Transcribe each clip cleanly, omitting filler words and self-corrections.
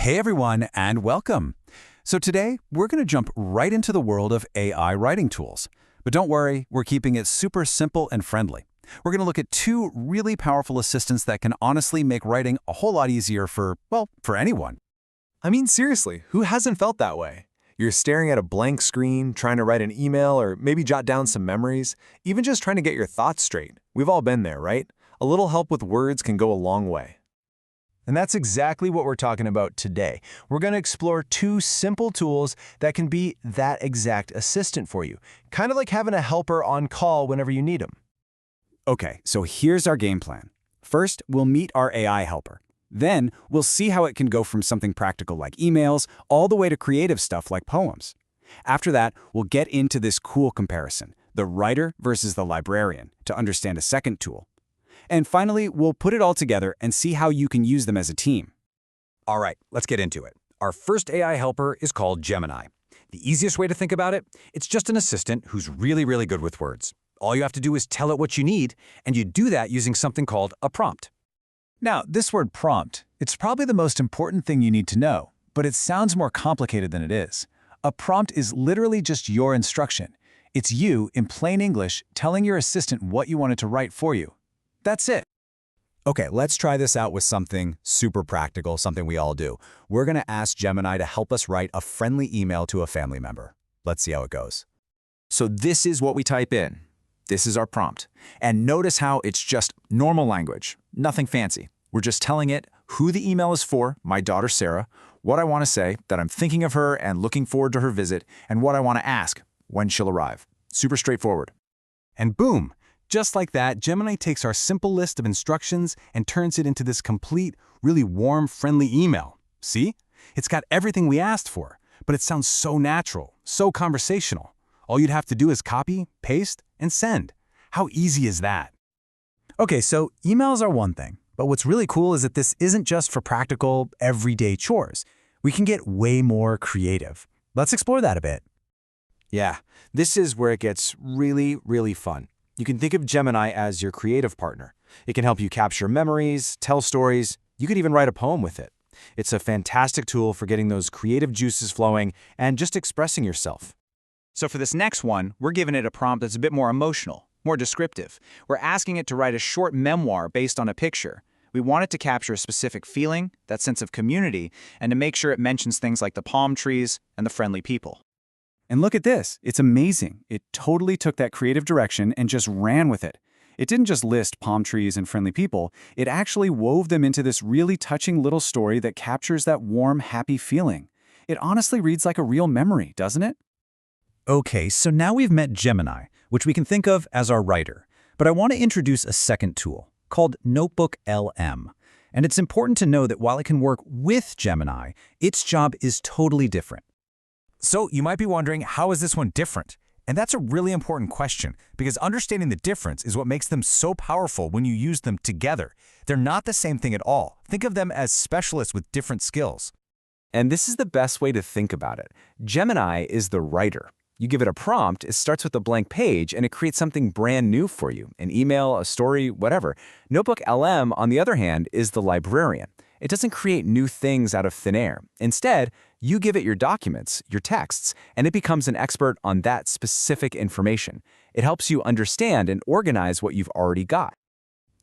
Hey everyone, and welcome. So today, we're going to jump right into the world of AI writing tools. But don't worry, we're keeping it super simple and friendly. We're going to look at two really powerful assistants that can honestly make writing a whole lot easier for anyone. I mean, seriously, who hasn't felt that way? You're staring at a blank screen, trying to write an email or maybe jot down some memories, even just trying to get your thoughts straight. We've all been there, right? A little help with words can go a long way. And that's exactly what we're talking about today. We're going to explore two simple tools that can be that exact assistant for you, kind of like having a helper on call whenever you need them. Okay, so here's our game plan. First, we'll meet our AI helper. Then, we'll see how it can go from something practical like emails all the way to creative stuff like poems. After that, we'll get into this cool comparison, the writer versus the librarian, to understand a second tool. And finally, we'll put it all together and see how you can use them as a team. All right, let's get into it. Our first AI helper is called Gemini. The easiest way to think about it, it's just an assistant who's really good with words. All you have to do is tell it what you need, and you do that using something called a prompt. Now, this word prompt, it's probably the most important thing you need to know, but it sounds more complicated than it is. A prompt is literally just your instruction. It's you, in plain English, telling your assistant what you want it to write for you. That's it. Okay, let's try this out with something super practical, something we all do. We're going to ask Gemini to help us write a friendly email to a family member. Let's see how it goes. So this is what we type in. This is our prompt. And notice how it's just normal language, nothing fancy. We're just telling it who the email is for, my daughter Sarah, what I want to say, that I'm thinking of her and looking forward to her visit, and what I want to ask, when she'll arrive. Super straightforward. And boom! Just like that, Gemini takes our simple list of instructions and turns it into this complete, really warm, friendly email. See? It's got everything we asked for, but it sounds so natural, so conversational. All you'd have to do is copy, paste, and send. How easy is that? Okay, so emails are one thing, but what's really cool is that this isn't just for practical, everyday chores. We can get way more creative. Let's explore that a bit. Yeah, this is where it gets really fun. You can think of Gemini as your creative partner. It can help you capture memories, tell stories. You could even write a poem with it. It's a fantastic tool for getting those creative juices flowing and just expressing yourself. So for this next one, we're giving it a prompt that's a bit more emotional, more descriptive. We're asking it to write a short memoir based on a picture. We want it to capture a specific feeling, that sense of community, and to make sure it mentions things like the palm trees and the friendly people. And look at this. It's amazing. It totally took that creative direction and just ran with it. It didn't just list palm trees and friendly people. It actually wove them into this really touching little story that captures that warm, happy feeling. It honestly reads like a real memory, doesn't it? Okay, so now we've met Gemini, which we can think of as our writer. But I want to introduce a second tool called NotebookLM. And it's important to know that while it can work with Gemini, its job is totally different. So you might be wondering, how is this one different? And that's a really important question, because understanding the difference is what makes them so powerful when you use them together. They're not the same thing at all. Think of them as specialists with different skills. And this is the best way to think about it. Gemini is the writer. You give it a prompt, it starts with a blank page, and it creates something brand new for you, an email, a story, whatever. NotebookLM, on the other hand, is the librarian. It doesn't create new things out of thin air. Instead, you give it your documents, your texts, and it becomes an expert on that specific information. It helps you understand and organize what you've already got.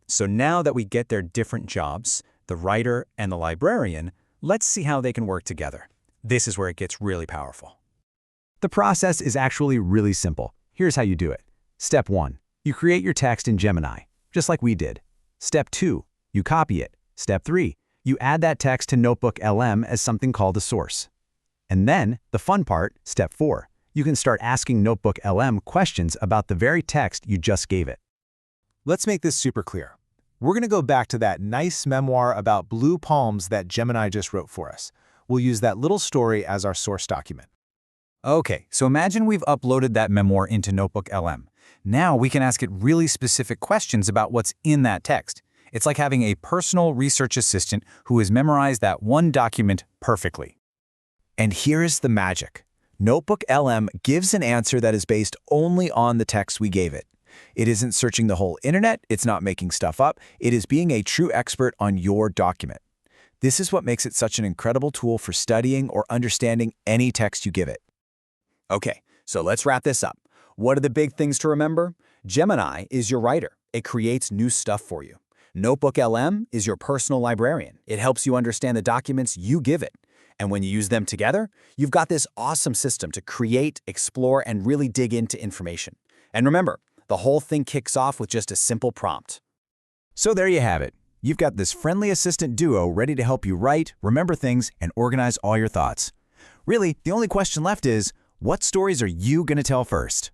So now that we get their different jobs, the writer and the librarian, let's see how they can work together. This is where it gets really powerful. The process is actually really simple. Here's how you do it. Step 1. You create your text in Gemini, just like we did. Step 2. You copy it. Step 3. You add that text to NotebookLM as something called a source. And then, the fun part, Step 4. You can start asking NotebookLM questions about the very text you just gave it. Let's make this super clear. We're going to go back to that nice memoir about blue palms that Gemini just wrote for us. We'll use that little story as our source document. Okay, so imagine we've uploaded that memoir into NotebookLM. Now we can ask it really specific questions about what's in that text. It's like having a personal research assistant who has memorized that one document perfectly. And here is the magic. NotebookLM gives an answer that is based only on the text we gave it. It isn't searching the whole internet, it's not making stuff up, it is being a true expert on your document. This is what makes it such an incredible tool for studying or understanding any text you give it. Okay, so let's wrap this up. What are the big things to remember? Gemini is your writer. It creates new stuff for you. NotebookLM is your personal librarian. It helps you understand the documents you give it. And when you use them together, you've got this awesome system to create, explore, and really dig into information. And remember, the whole thing kicks off with just a simple prompt. So there you have it. You've got this friendly assistant duo ready to help you write, remember things, and organize all your thoughts. Really, the only question left is, what stories are you going to tell first?